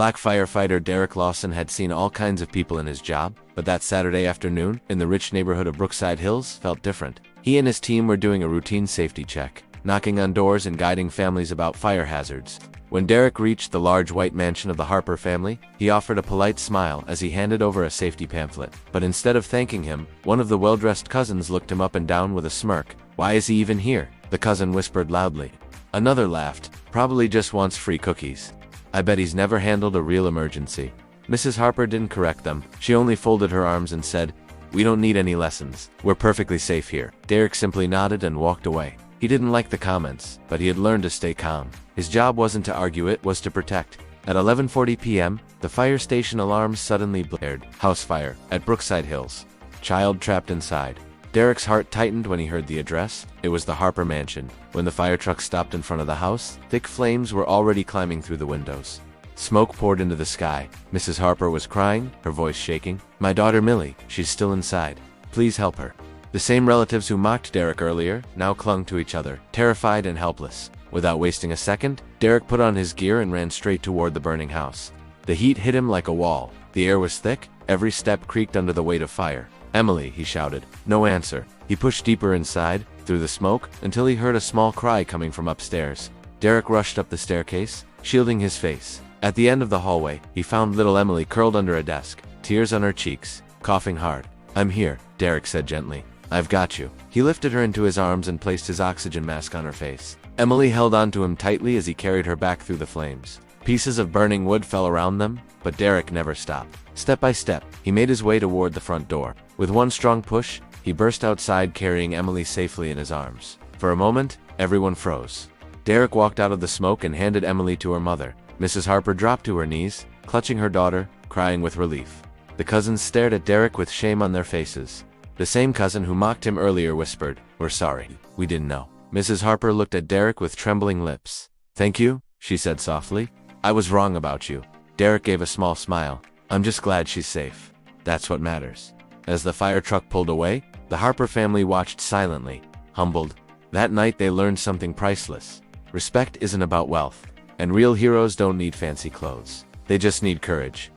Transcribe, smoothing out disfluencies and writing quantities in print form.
Black firefighter Derek Lawson had seen all kinds of people in his job, but that Saturday afternoon, in the rich neighborhood of Brookside Hills, felt different. He and his team were doing a routine safety check, knocking on doors and guiding families about fire hazards. When Derek reached the large white mansion of the Harper family, he offered a polite smile as he handed over a safety pamphlet. But instead of thanking him, one of the well-dressed cousins looked him up and down with a smirk. "Why is he even here?" the cousin whispered loudly. Another laughed. "Probably just wants free cookies. I bet he's never handled a real emergency." Mrs. Harper didn't correct them. She only folded her arms and said, "We don't need any lessons. We're perfectly safe here." Derek simply nodded and walked away. He didn't like the comments, but he had learned to stay calm. His job wasn't to argue, it was to protect. At 11:40 p.m., the fire station alarms suddenly blared. House fire at Brookside Hills. Child trapped inside. Derek's heart tightened when he heard the address. It was the Harper mansion. When the fire truck stopped in front of the house, thick flames were already climbing through the windows. Smoke poured into the sky. Mrs. Harper was crying, her voice shaking. "My daughter Millie, she's still inside. Please help her." The same relatives who mocked Derek earlier now clung to each other, terrified and helpless. Without wasting a second, Derek put on his gear and ran straight toward the burning house. The heat hit him like a wall. The air was thick, every step creaked under the weight of fire. "Emily," he shouted. No answer. He pushed deeper inside, through the smoke, until he heard a small cry coming from upstairs. Derek rushed up the staircase, shielding his face. At the end of the hallway, he found little Emily curled under a desk, tears on her cheeks, coughing hard. "I'm here," Derek said gently. "I've got you." He lifted her into his arms and placed his oxygen mask on her face. Emily held onto him tightly as he carried her back through the flames. Pieces of burning wood fell around them, but Derek never stopped. Step by step, he made his way toward the front door. With one strong push, he burst outside carrying Emily safely in his arms. For a moment, everyone froze. Derek walked out of the smoke and handed Emily to her mother. Mrs. Harper dropped to her knees, clutching her daughter, crying with relief. The cousins stared at Derek with shame on their faces. The same cousin who mocked him earlier whispered, "We're sorry. We didn't know." Mrs. Harper looked at Derek with trembling lips. "Thank you," she said softly. "I was wrong about you." Derek gave a small smile. "I'm just glad she's safe. That's what matters." As the fire truck pulled away, the Harper family watched silently, humbled. That night they learned something priceless. Respect isn't about wealth, and real heroes don't need fancy clothes. They just need courage.